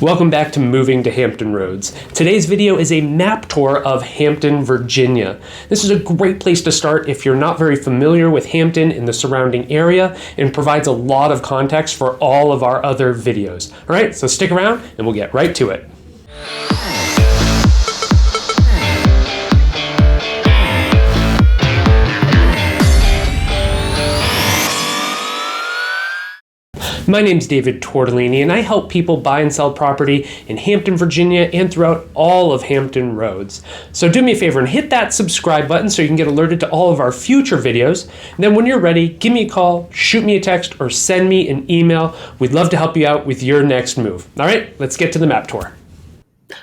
Welcome back to Moving to Hampton Roads. Today's video is a map tour of Hampton, Virginia. This is a great place to start if you're not very familiar with Hampton and the surrounding area, and provides a lot of context for all of our other videos. All right, so stick around and we'll get right to it. My name's David Tortellini, and I help people buy and sell property in Hampton, Virginia, and throughout all of Hampton Roads. So do me a favor and hit that subscribe button so you can get alerted to all of our future videos. And then when you're ready, give me a call, shoot me a text, or send me an email. We'd love to help you out with your next move. All right, let's get to the map tour.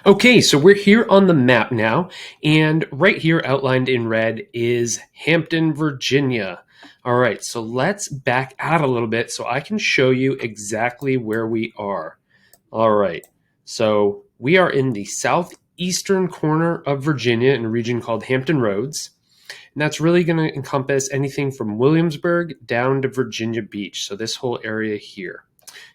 Okay, so we're here on the map now, and right here outlined in red is Hampton, Virginia. All right, so let's back out a little bit so I can show you exactly where we are. All right, so we are in the southeastern corner of Virginia in a region called Hampton Roads. And that's really going to encompass anything from Williamsburg down to Virginia Beach. So this whole area here.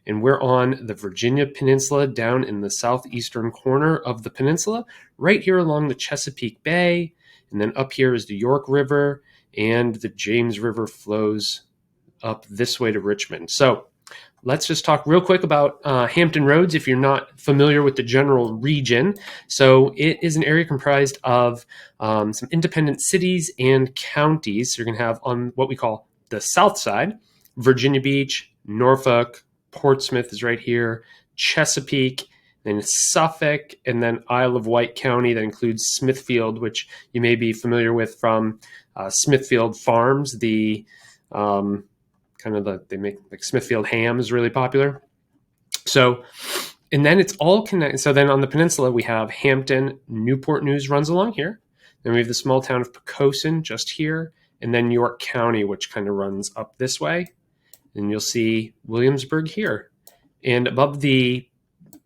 And we're on the Virginia Peninsula down in the southeastern corner of the peninsula, right here along the Chesapeake Bay. And then up here is the York River, and the James River flows up this way to Richmond. So let's just talk real quick about Hampton Roads if you're not familiar with the general region. So it is an area comprised of some independent cities and counties. So you're going to have on what we call the south side, Virginia Beach, Norfolk, Portsmouth is right here, Chesapeake, then Suffolk, and then Isle of Wight County. That includes Smithfield, which you may be familiar with from Smithfield Farms. The they make like Smithfield ham is really popular. So, and then it's all connected. So then on the peninsula we have Hampton, Newport News runs along here. Then we have the small town of Poquoson just here, and then York County, which kind of runs up this way. And you'll see Williamsburg here. And above the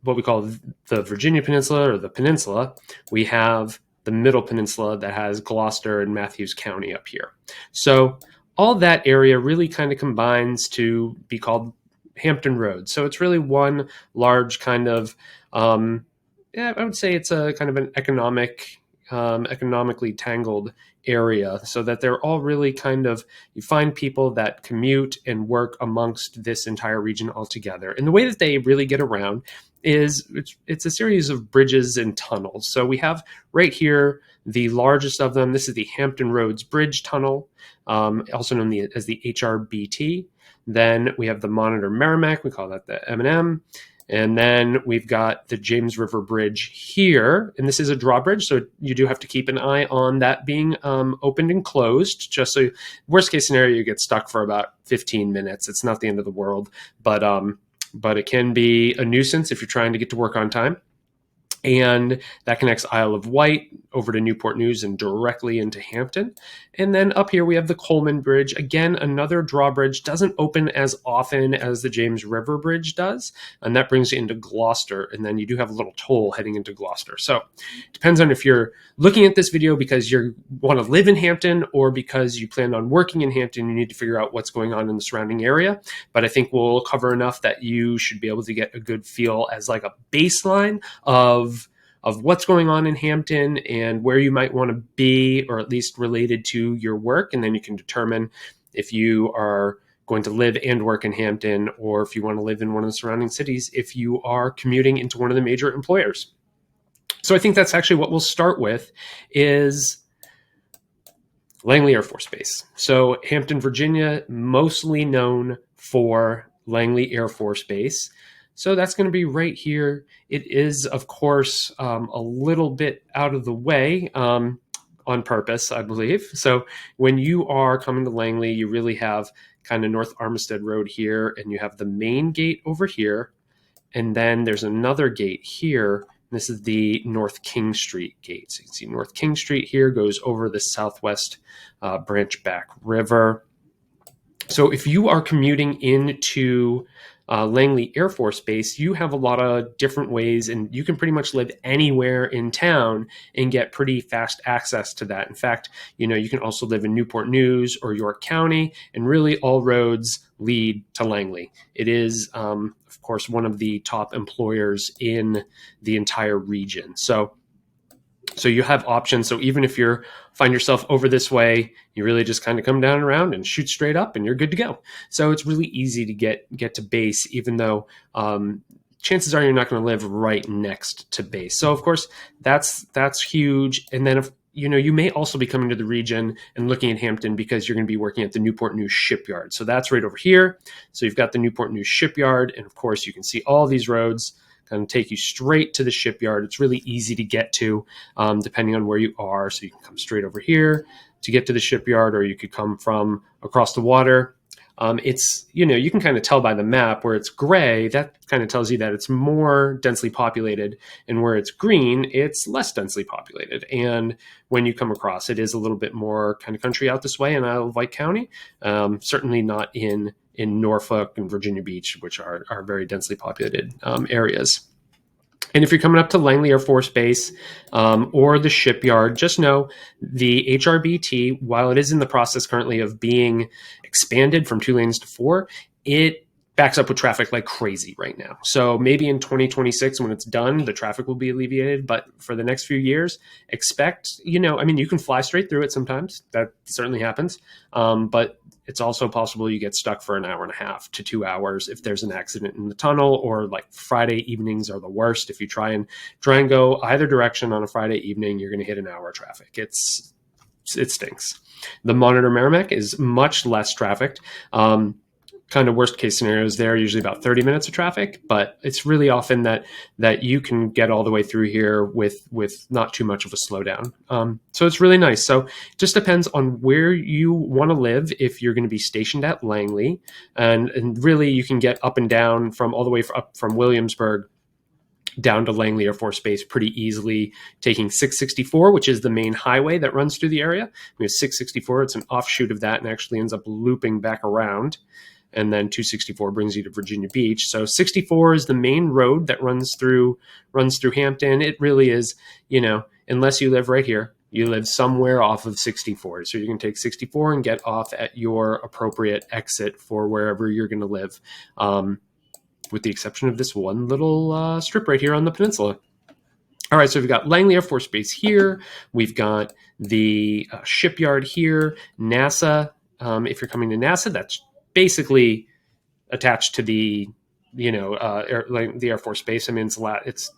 what we call the Virginia Peninsula or the peninsula, we have the middle peninsula that has Gloucester and Matthews County up here. So all that area really kind of combines to be called Hampton Roads. So it's really one large kind of, I would say it's a kind of an economically tangled area, so that they're all really kind of, you find people that commute and work amongst this entire region altogether. And the way that they really get around is it's a series of bridges and tunnels. So we have right here the largest of them. This is the Hampton Roads Bridge Tunnel, also known as the HRBT. Then we have the Monitor Merrimack, we call that the M&M. And then we've got the James River Bridge here, and this is a drawbridge, so you do have to keep an eye on that being opened and closed, just so worst case scenario, you get stuck for about 15 minutes. It's not the end of the world, but it can be a nuisance if you're trying to get to work on time. And that connects Isle of Wight over to Newport News and directly into Hampton. And then up here we have the Coleman Bridge. Again, another drawbridge, doesn't open as often as the James River Bridge does. And that brings you into Gloucester. And then you do have a little toll heading into Gloucester. So it depends on if you're looking at this video because you want to live in Hampton or because you plan on working in Hampton, you need to figure out what's going on in the surrounding area. But I think we'll cover enough that you should be able to get a good feel as like a baseline of what's going on in Hampton and where you might want to be, or at least related to your work. And then you can determine if you are going to live and work in Hampton, or if you want to live in one of the surrounding cities, if you are commuting into one of the major employers. So I think that's actually what we'll start with is Langley Air Force Base. So Hampton, Virginia, mostly known for Langley Air Force Base. So that's going to be right here. It is, of course, a little bit out of the way on purpose, I believe. So when you are coming to Langley, you really have kind of North Armistead Road here, and you have the main gate over here. And then there's another gate here. This is the North King Street gate. So you can see North King Street here goes over the Southwest Branch Back River. So if you are commuting into Langley Air Force Base, you have a lot of different ways, and you can pretty much live anywhere in town and get pretty fast access to that. In fact, you can also live in Newport News or York County, and really all roads lead to Langley. It is, of course, one of the top employers in the entire region. So you have options. So even if you find yourself over this way, you really just kind of come down and around and shoot straight up and you're good to go. So it's really easy to get to base, even though chances are you're not going to live right next to base. So of course that's huge. And then if you may also be coming to the region and looking at Hampton because you're going to be working at the Newport News Shipyard. So that's right over here. So you've got the Newport News Shipyard, and of course you can see all these roads kind of take you straight to the shipyard. It's really easy to get to, depending on where you are. So you can come straight over here to get to the shipyard, or you could come from across the water. It's, you can kind of tell by the map where it's gray, that kind of tells you that it's more densely populated, and where it's green, it's less densely populated. And when you come across, it is a little bit more kind of country out this way in Isle of Wight County. Certainly not in Norfolk and Virginia Beach, which are very densely populated areas. And if you're coming up to Langley Air Force Base or the shipyard, just know the HRBT, while it is in the process currently of being expanded from 2 lanes to 4, it backs up with traffic like crazy right now. So maybe in 2026, when it's done, the traffic will be alleviated. But for the next few years, expect, you can fly straight through it sometimes. That certainly happens. But it's also possible you get stuck for an hour and a half to 2 hours if there's an accident in the tunnel, or like Friday evenings are the worst. If you try and go either direction on a Friday evening, you're going to hit an hour of traffic. It stinks. The Monitor Merrimack is much less trafficked. Kind of worst case scenarios there, usually about 30 minutes of traffic, but it's really often that you can get all the way through here with not too much of a slowdown. So it's really nice. So it just depends on where you want to live. If you're going to be stationed at Langley, and really you can get up and down from all the way up from Williamsburg down to Langley Air Force Base pretty easily, taking 664, which is the main highway that runs through the area. We have 664, it's an offshoot of that, and actually ends up looping back around. And then 264 brings you to Virginia Beach. So 64 is the main road that runs through Hampton. It really is, unless you live right here, you live somewhere off of 64. So you can take 64 and get off at your appropriate exit for wherever you're going to live, with the exception of this one little strip right here on the peninsula. All right, so we've got Langley Air Force Base here. We've got the shipyard here. NASA, if you're coming to NASA, that's basically attached to the the Air Force Base. I mean, it's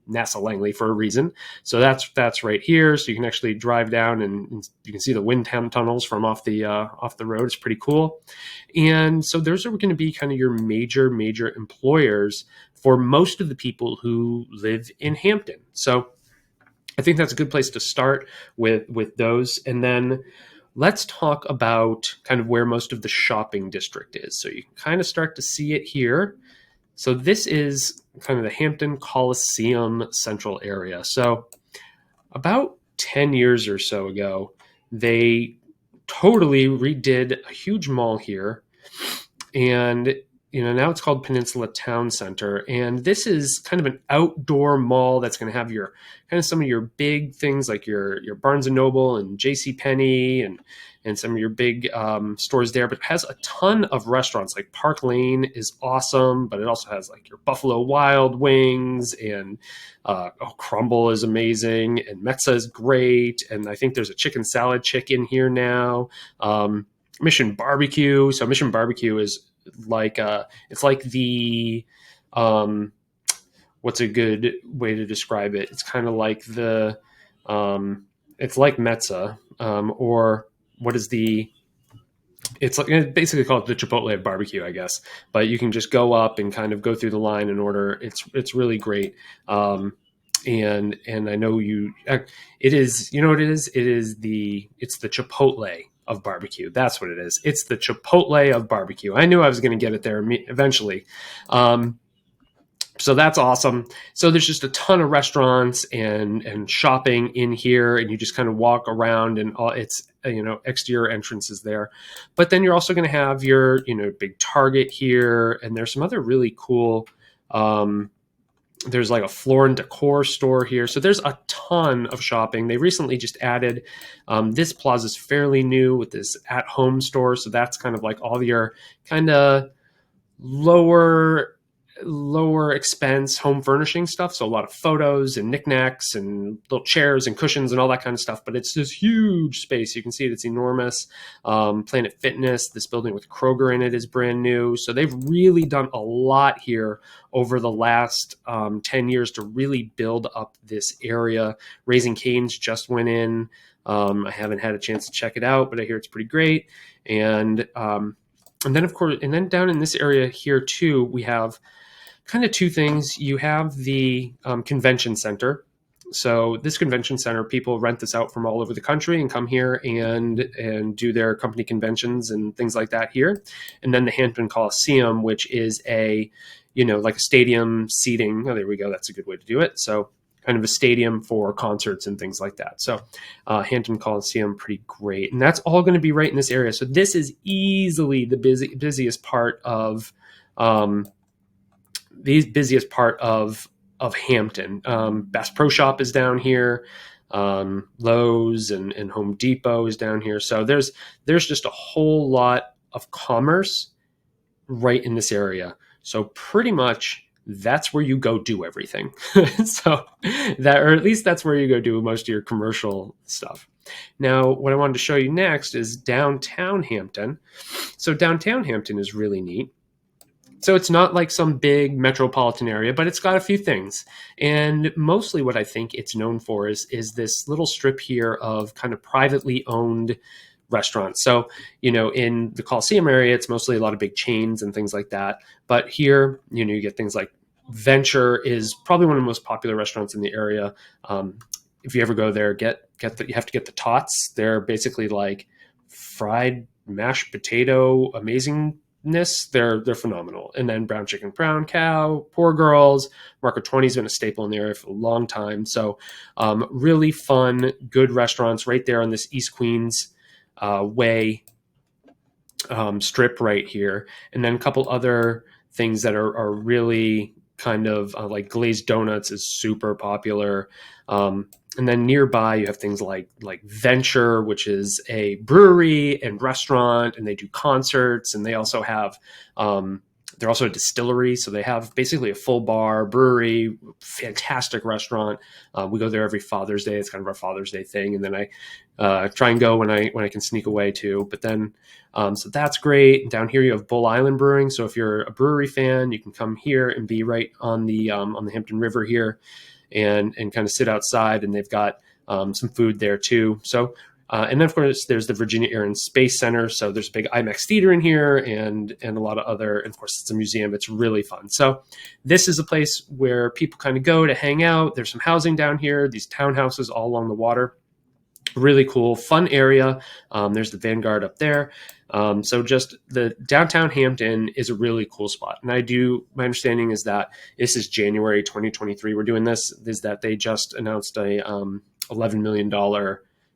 NASA Langley for a reason. So that's right here. So you can actually drive down and you can see the wind tunnels from off the road. It's pretty cool. And so those are going to be kind of your major employers for most of the people who live in Hampton. So I think that's a good place to start with those. And then let's talk about kind of where most of the shopping district is. So you can kind of start to see it here. So this is kind of the Hampton Coliseum Central area. So about 10 years or so ago, they totally redid a huge mall here. And now it's called Peninsula Town Center. And this is kind of an outdoor mall that's going to have your kind of some of your big things like your Barnes & Noble and JCPenney and some of your big stores there, but it has a ton of restaurants. Like Park Lane is awesome, but it also has like your Buffalo Wild Wings, and Crumble is amazing, and Metza is great. And I think there's a chicken salad chick in here now. Mission Barbecue. So Mission Barbecue is like it's like the what's a good way to describe it? It's kind of like the it's like Metza, or what is the it's like basically called the Chipotle of barbecue, I guess. But you can just go up and kind of go through the line and order. It's really great. And I know it is, what it is? It's the Chipotle of barbecue. That's what it is. It's the Chipotle of barbecue. I knew I was going to get it there eventually. So that's awesome. So there's just a ton of restaurants and shopping in here, and you just kind of walk around, and all it's exterior entrances there. But then you're also going to have your big Target here, and there's some other really cool. Um, there's like a floor and decor store here, so there's a ton of shopping. They recently just added this plaza is fairly new with this at-home store, so that's kind of like all your kind of lower expense home furnishing stuff. So a lot of photos and knickknacks and little chairs and cushions and all that kind of stuff. But it's this huge space. You can see it. It's enormous. Planet Fitness, this building with Kroger in it, is brand new. So they've really done a lot here over the last 10 years to really build up this area. Raising Cane's just went in. I haven't had a chance to check it out, but I hear it's pretty great. And then, of course, and then down in this area here, too, we have kind of two things. You have the convention center. So this convention center, people rent this out from all over the country and come here and do their company conventions and things like that here. And then the Hampton Coliseum, which is like a stadium seating. Oh, there we go. That's a good way to do it. So kind of a stadium for concerts and things like that. So Hampton Coliseum, pretty great. And that's all going to be right in this area. So this is easily the busiest part of Hampton. Bass Pro Shop is down here. Lowe's and Home Depot is down here. So there's just a whole lot of commerce right in this area. So pretty much that's where you go do everything. So or at least that's where you go do most of your commercial stuff. Now, what I wanted to show you next is downtown Hampton. So downtown Hampton is really neat. So it's not like some big metropolitan area, but it's got a few things. And mostly what I think it's known for is this little strip here of kind of privately owned restaurants. So, in the Coliseum area, it's mostly a lot of big chains and things like that. But here, you get things like Venture is probably one of the most popular restaurants in the area. If you ever go there, you have to get the tots. They're basically like fried mashed potato amazingness. They're phenomenal. And then Brown Chicken Brown Cow, Poor Girls, Marco 20 has been a staple in the area for a long time. So really fun, good restaurants right there on this East Queens Way strip right here. And then a couple other things that are really kind of like glazed donuts is super popular. And then nearby you have things like Venture, which is a brewery and restaurant, and they do concerts, and they also have they're also a distillery, so they have basically a full bar, brewery, fantastic restaurant. We go there every Father's Day. It's kind of our Father's Day thing, and then I try and go when I can sneak away too. But then, so that's great. And down here you have Bull Island Brewing. So if you're a brewery fan, you can come here and be right on the Hampton River here, and kind of sit outside. And they've got some food there too. So. And then, of course, there's the Virginia Air and Space Center. So there's a big IMAX theater in here and a lot of other, and of course, it's a museum. It's really fun. So this is a place where people kind of go to hang out. There's some housing down here, these townhouses all along the water. Really cool, fun area. There's the Vanguard up there. So just the downtown Hampton is a really cool spot. And my understanding is that this is January 2023. We're doing this, is that they just announced a $11 million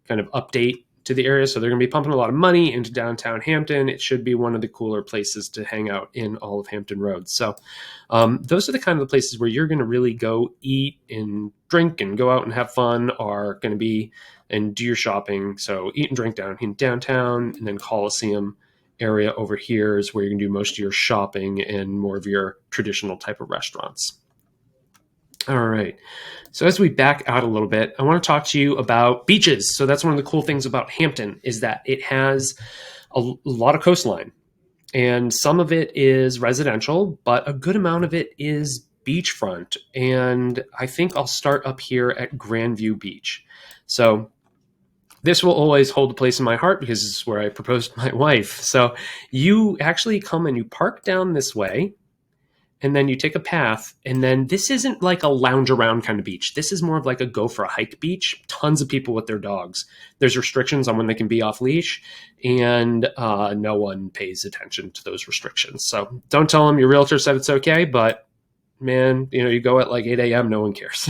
kind of update to the area. So they're going to be pumping a lot of money into downtown Hampton. It should be one of the cooler places to hang out in all of Hampton Roads. So those are the kind of the places where you're going to really go eat and drink and go out and have fun, are going to be and do your shopping. So eat and drink down in downtown, and then Coliseum area over here is where you can do most of your shopping and more of your traditional type of restaurants. All right. So as we back out a little bit, I want to talk to you about beaches. So that's one of the cool things about Hampton, is that it has a lot of coastline, and some of it is residential, but a good amount of it is beachfront. And I think I'll start up here at Grandview Beach. So this will always hold a place in my heart because this is where I proposed to my wife. So you actually come and you park down this way, and then you take a path, and then this isn't like a lounge around kind of beach. This is more of like a go for a hike beach. Tons of people with their dogs. There's restrictions on when they can be off leash, and no one pays attention to those restrictions. So don't tell them your realtor said it's okay, but man, you go at like 8 a.m., no one cares.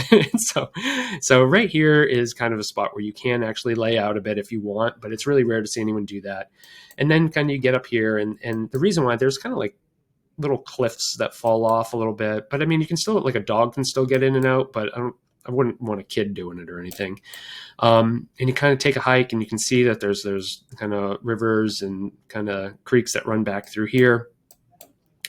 So right here is kind of a spot where you can actually lay out a bit if you want, but it's really rare to see anyone do that. And then kind of you get up here, and the reason why there's kind of like little cliffs that fall off a little bit, but I mean, you can still, like a dog can still get in and out, but I wouldn't want a kid doing it or anything. And you kind of take a hike, and you can see that there's kind of rivers and kind of creeks that run back through here.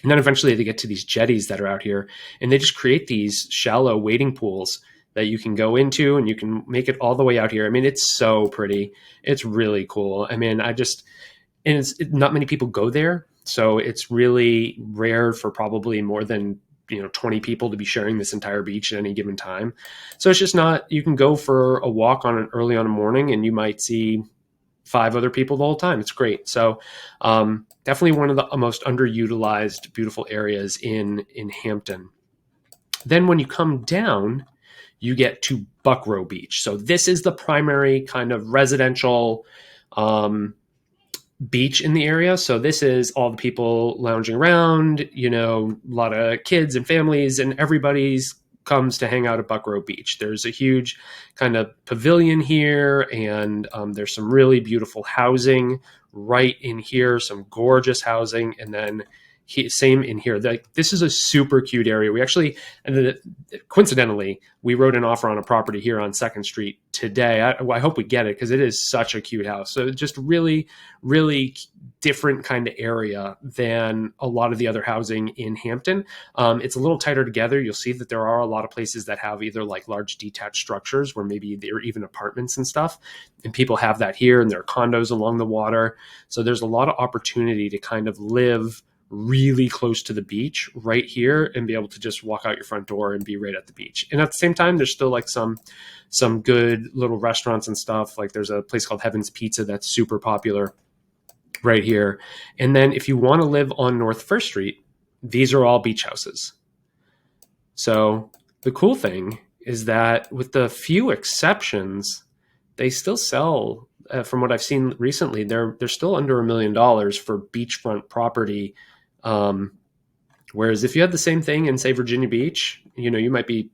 And then eventually they get to these jetties that are out here, and they just create these shallow wading pools that you can go into, and you can make it all the way out here. I mean, it's so pretty. It's really cool. I mean, not many people go there. So it's really rare for probably more than 20 people to be sharing this entire beach at any given time. So it's just not, you can go for a walk early on a morning, and you might see 5 other people the whole time. It's great. So definitely one of the most underutilized, beautiful areas in Hampton. Then when you come down, you get to Buckroe Beach. So this is the primary kind of residential beach in the area. So this is all the people lounging around, a lot of kids and families, and everybody's comes to hang out at Buckroe Beach. There's a huge kind of pavilion here, and there's some really beautiful housing right in here, some gorgeous housing. And then same in here. This is a super cute area. We actually, coincidentally, we wrote an offer on a property here on 2nd Street today. I hope we get it, because it is such a cute house. So just really, really different kind of area than a lot of the other housing in Hampton. It's a little tighter together. You'll see that there are a lot of places that have either like large detached structures where maybe they're even apartments and stuff. And people have that here, and there are condos along the water. So there's a lot of opportunity to kind of live really close to the beach right here and be able to just walk out your front door and be right at the beach. And at the same time, there's still like some good little restaurants and stuff. Like there's a place called Heaven's Pizza that's super popular right here. And then if you want to live on North First Street, these are all beach houses. So the cool thing is that with the few exceptions, they still sell, from what I've seen recently, they're still under $1 million for beachfront property. Whereas if you had the same thing in, say, Virginia Beach, you might be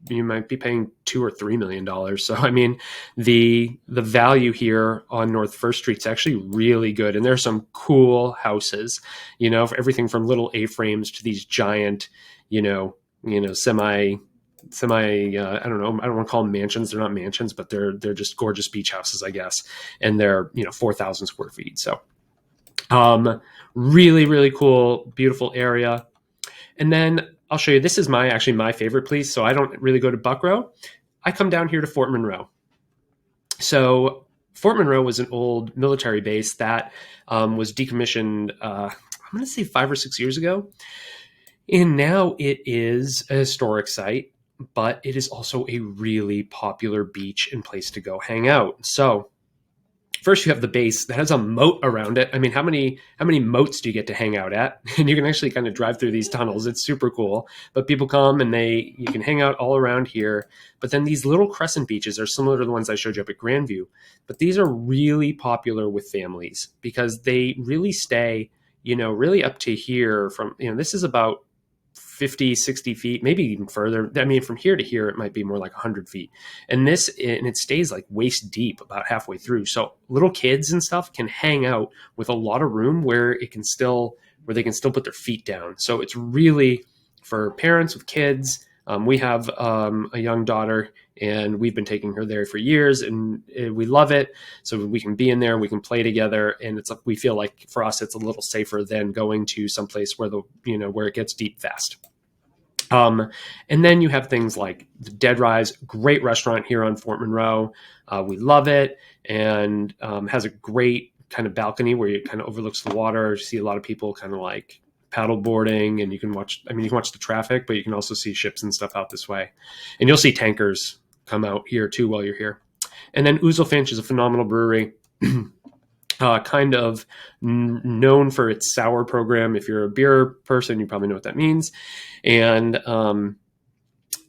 paying $2 or $3 million. So I mean, the value here on North First Street is actually really good, and there's some cool houses. For everything from little A-frames to these giant, semi. I don't know. I don't want to call them mansions. They're not mansions, but they're just gorgeous beach houses, I guess, and they're 4,000 square feet. So, really, really cool, beautiful area. And then I'll show you. This is my favorite place. So I don't really go to Buckroe. I come down here to Fort Monroe. So Fort Monroe was an old military base that was decommissioned. I'm going to say 5 or 6 years ago, and now it is a historic site. But it is also a really popular beach and place to go hang out. So first you have the base that has a moat around it. I mean, how many moats do you get to hang out at? And you can actually kind of drive through these tunnels. It's super cool. But people come and you can hang out all around here. But then these little crescent beaches are similar to the ones I showed you up at Grandview. But these are really popular with families because they really stay, really up to here from, this is about 50, 60 feet, maybe even further. I mean, from here to here, it might be more like 100 feet. And it stays like waist deep about halfway through. So little kids and stuff can hang out with a lot of room where they can still put their feet down. So it's really for parents with kids. We have a young daughter, and we've been taking her there for years, and we love it. So we can be in there, we can play together, and we feel like for us it's a little safer than going to someplace where where it gets deep fast. And then you have things like the Dead Rise, great restaurant here on Fort Monroe. We love it, and has a great kind of balcony where it kind of overlooks the water. You see a lot of people kind of like paddle boarding, and you can watch the traffic, but you can also see ships and stuff out this way. And you'll see tankers come out here too while you're here. And then Ouzel Finch is a phenomenal brewery, kind of known for its sour program. If you're a beer person, you probably know what that means. And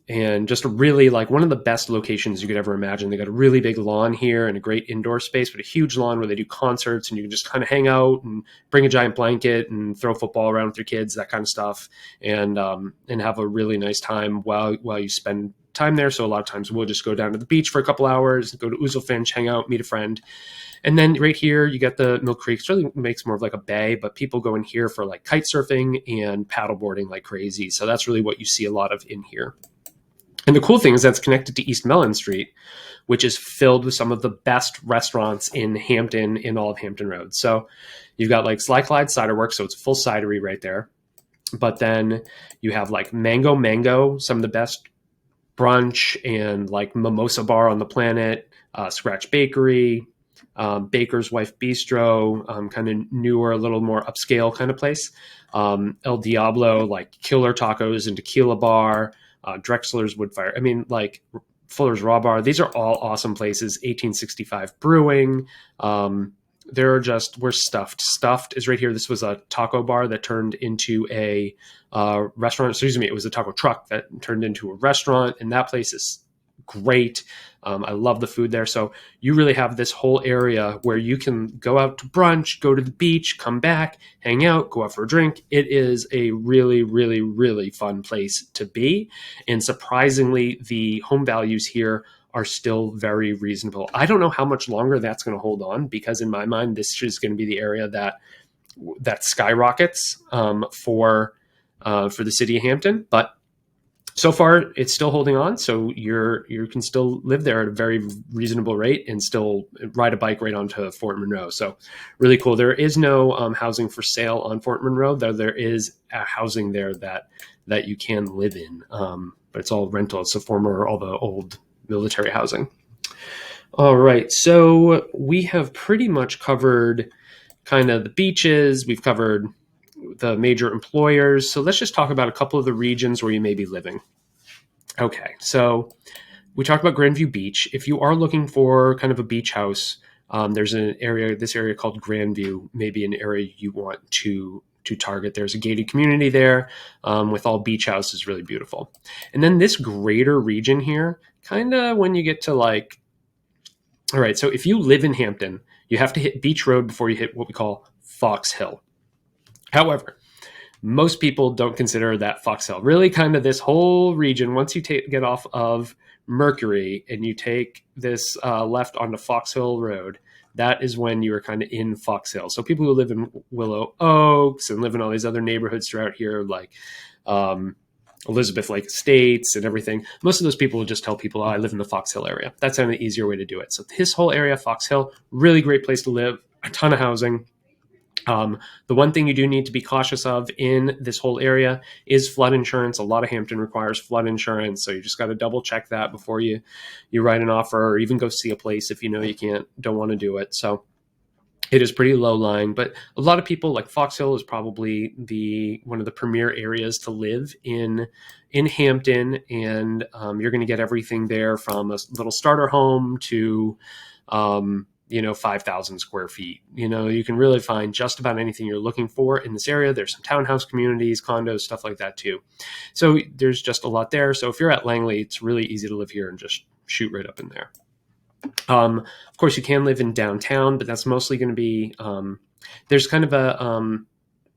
and just a really like one of the best locations you could ever imagine. They got a really big lawn here and a great indoor space, but a huge lawn where they do concerts and you can just kind of hang out and bring a giant blanket and throw football around with your kids, that kind of stuff, and have a really nice time while you spend time there. So a lot of times we'll just go down to the beach for a couple hours, go to Ouzelfinch, hang out, meet a friend. And then right here, you get the Mill Creek. It really makes more of like a bay, but people go in here for like kite surfing and paddleboarding like crazy. So that's really what you see a lot of in here. And the cool thing is that's connected to East Mellon Street, which is filled with some of the best restaurants in Hampton, in all of Hampton Roads. So you've got like Sly Clyde Cider Works, so it's a full cidery right there. But then you have like Mango, some of the best brunch and like mimosa bar on the planet, Scratch Bakery, Baker's Wife Bistro, kind of newer, a little more upscale kind of place. El Diablo, like killer tacos and tequila bar, Drexler's Woodfire. I mean, like Fuller's Raw Bar. These are all awesome places. 1865 Brewing. We're stuffed. Stuffed is right here. This was a taco bar that turned into a restaurant. Excuse me, it was a taco truck that turned into a restaurant, and that place is great. I love the food there. So you really have this whole area where you can go out to brunch, go to the beach, come back, hang out, go out for a drink. It is a really, really, really fun place to be. And surprisingly, the home values here are still very reasonable. I don't know how much longer that's going to hold on, because in my mind, this is going to be the area that skyrockets for the city of Hampton. But so far, it's still holding on. So you can still live there at a very reasonable rate and still ride a bike right onto Fort Monroe. So really cool. There is no housing for sale on Fort Monroe, though there is a housing there that you can live in. But it's all rental. It's all the old military housing. All right. So we have pretty much covered kind of the beaches. We've covered the major employers. So let's just talk about a couple of the regions where you may be living. Okay, so we talked about Grandview Beach. If you are looking for kind of a beach house, there's this area called Grandview, maybe an area you want to target. There's a gated community there with all beach houses, really beautiful. And then this greater region here, kind of when you get to like, all right, so if you live in Hampton, you have to hit Beach Road before you hit what we call Fox Hill. However, most people don't consider that Fox Hill. Really kind of this whole region, once you get off of Mercury and you take this left onto Fox Hill Road, that is when you are kind of in Fox Hill. So people who live in Willow Oaks and live in all these other neighborhoods throughout here, like Elizabeth Lake Estates and everything, most of those people will just tell people, I live in the Fox Hill area. That's kind of the easier way to do it. So this whole area, Fox Hill, really great place to live, a ton of housing. The one thing you do need to be cautious of in this whole area is flood insurance. A lot of Hampton requires flood insurance, so you just got to double check that before you write an offer or even go see a place if you know you don't want to do it. So it is pretty low lying, but a lot of people, like Fox Hill is probably one of the premier areas to live in Hampton, and you're going to get everything there from a little starter home to 5,000 square feet. You can really find just about anything you're looking for in this area. There's some townhouse communities, condos, stuff like that too. So there's just a lot there. So if you're at Langley, it's really easy to live here and just shoot right up in there. Of course, you can live in downtown, but that's mostly going to be, there's kind of a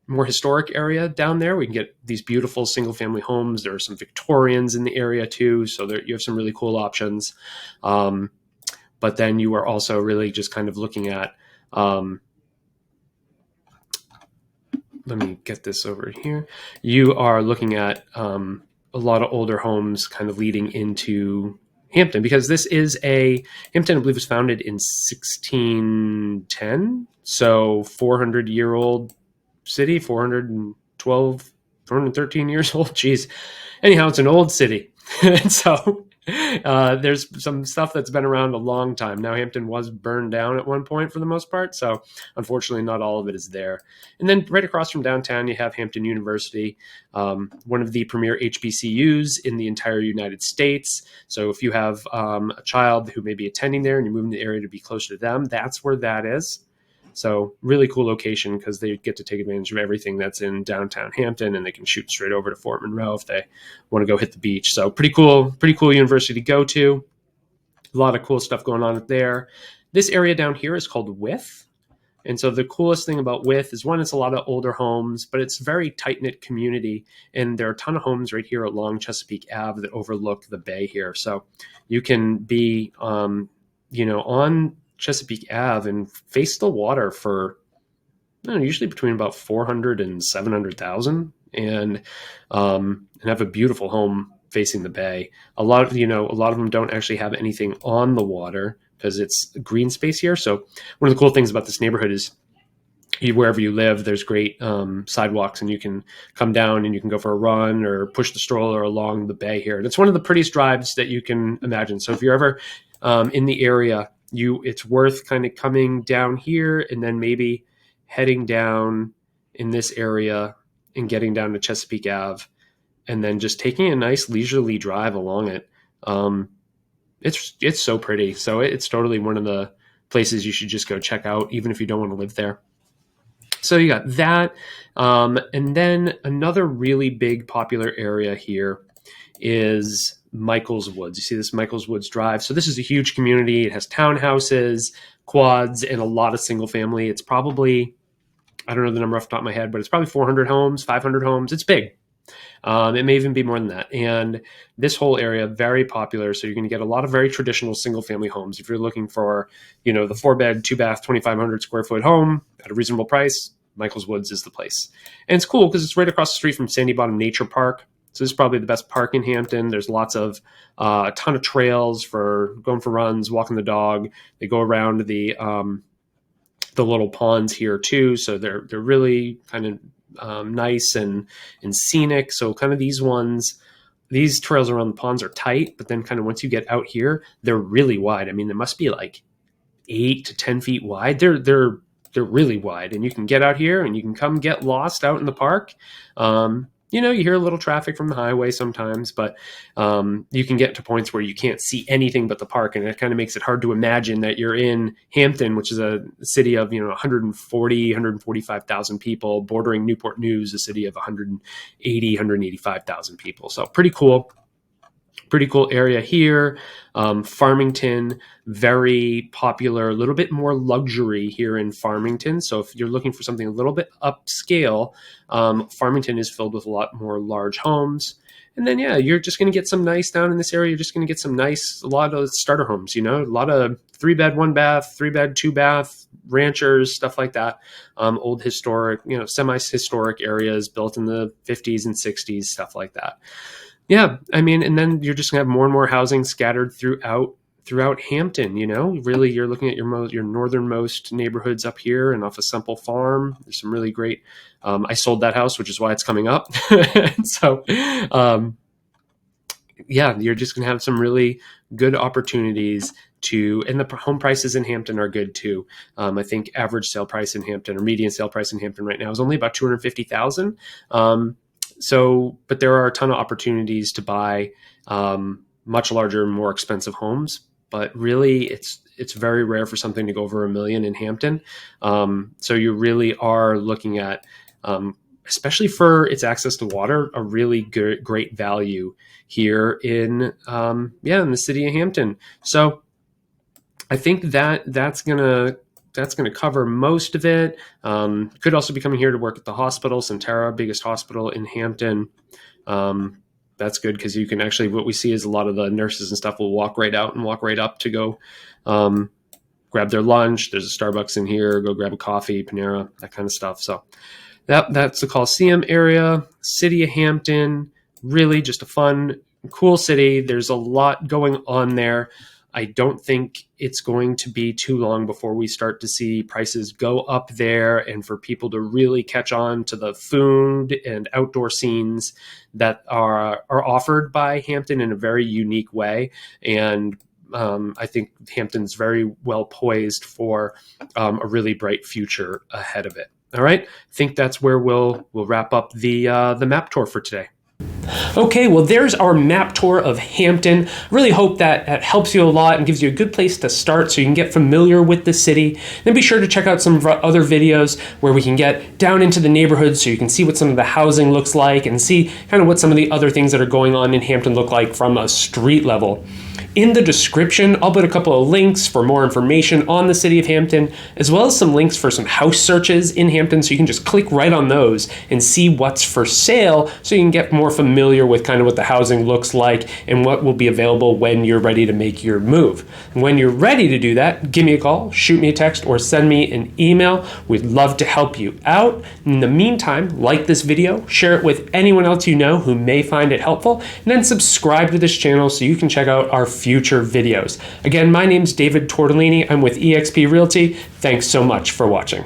more historic area down there. We can get these beautiful single family homes. There are some Victorians in the area too. So you have some really cool options. But then you are also really just kind of looking at, let me get this over here. You are looking at a lot of older homes kind of leading into Hampton, because this is Hampton, I believe, was founded in 1610. So 400-year-old city, 413 years old. Geez. Anyhow, it's an old city. And so there's some stuff that's been around a long time. Now, Hampton was burned down at one point for the most part, so unfortunately not all of it is there. And then right across from downtown, you have Hampton University, one of the premier HBCUs in the entire United States. So if you have a child who may be attending there and you move in the area to be closer to them, that's where that is. So really cool location because they get to take advantage of everything that's in downtown Hampton, and they can shoot straight over to Fort Monroe if they want to go hit the beach. So pretty cool university to go to. A lot of cool stuff going on there. This area down here is called Wythe. And so the coolest thing about Wythe is, one, it's a lot of older homes, but it's a very tight-knit community. And there are a ton of homes right here along Chesapeake Ave that overlook the bay here. So you can be, on Chesapeake Ave and face the water for usually between about 400 and 700,000, and have a beautiful home facing the bay. A lot of them don't actually have anything on the water because it's green space here. So one of the cool things about this neighborhood is wherever you live, there's great sidewalks, and you can come down and you can go for a run or push the stroller along the bay here. And it's one of the prettiest drives that you can imagine. So if you're ever in the area, it's worth kind of coming down here and then maybe heading down in this area and getting down to Chesapeake Ave, and then just taking a nice leisurely drive along it. It's so pretty. So it's totally one of the places you should just go check out, even if you don't want to live there. So you got that. And then another really big popular area here is Michael's Woods. You see this Michael's Woods Drive. So this is a huge community. It has townhouses, quads, and a lot of single family. It's probably, I don't know the number off the top of my head, but it's probably 400 homes, 500 homes. It's big. It may even be more than that. And this whole area, very popular. So you're going to get a lot of very traditional single family homes. If you're looking for, the 4-bed, 2-bath, 2,500 square foot home at a reasonable price, Michael's Woods is the place. And it's cool because it's right across the street from Sandy Bottom Nature Park. So this is probably the best park in Hampton. There's lots of, a ton of trails for going for runs, walking the dog. They go around the little ponds here too. So they're really kind of nice and scenic. So kind of these trails around the ponds are tight, but then kind of once you get out here, they're really wide. I mean, they must be like 8 to 10 feet wide. They're really wide, and you can get out here and you can come get lost out in the park. You hear a little traffic from the highway sometimes, but you can get to points where you can't see anything but the park, and it kind of makes it hard to imagine that you're in Hampton, which is a city of 145,000 people, bordering Newport News, a city of 185,000 people. So pretty cool area here. Farmington, very popular, a little bit more luxury here in Farmington. So if you're looking for something a little bit upscale, Farmington is filled with a lot more large homes. And then, you're just going to get some nice down in this area. You're just going to get a lot of starter homes, a lot of 3-bed, 1-bath, 3-bed, 2-bath, ranchers, stuff like that. Old historic, semi-historic areas built in the 50s and 60s, stuff like that. Yeah, I mean, and then you're just going to have more and more housing scattered throughout Hampton. Really, you're looking at your northernmost neighborhoods up here and off of Semple Farm. There's some really great. I sold that house, which is why it's coming up. So, you're just going to have some really good opportunities and the home prices in Hampton are good too. I think average sale price in Hampton, or median sale price in Hampton right now, is only about $250,000. But there are a ton of opportunities to buy much larger, more expensive homes. But really, it's very rare for something to go over $1 million in Hampton. So you really are looking at, especially for its access to water, a really great value here in the city of Hampton. So I think that's gonna cover most of it. Could also be coming here to work at the hospital, Centera, biggest hospital in Hampton. That's good because you can actually, what we see is a lot of the nurses and stuff will walk right out and walk right up to go grab their lunch. There's a Starbucks in here, go grab a coffee, Panera, that kind of stuff. So that's the Coliseum area, city of Hampton, really just a fun, cool city. There's a lot going on there. I don't think it's going to be too long before we start to see prices go up there, and for people to really catch on to the food and outdoor scenes that are offered by Hampton in a very unique way. And I think Hampton's very well poised for a really bright future ahead of it. All right, I think that's where we'll wrap up the map tour for today. Okay, well, there's our map tour of Hampton. Really hope that helps you a lot and gives you a good place to start so you can get familiar with the city. Then be sure to check out some of our other videos where we can get down into the neighborhood so you can see what some of the housing looks like and see kind of what some of the other things that are going on in Hampton look like from a street level. In the description, I'll put a couple of links for more information on the city of Hampton, as well as some links for some house searches in Hampton, so you can just click right on those and see what's for sale so you can get more familiar with kind of what the housing looks like and what will be available when you're ready to make your move. And when you're ready to do that, give me a call, shoot me a text, or send me an email. We'd love to help you out. In the meantime, like this video, share it with anyone else you know who may find it helpful, and then subscribe to this channel so you can check out our future videos. Again, my name's David Tortellini. I'm with eXp Realty. Thanks so much for watching.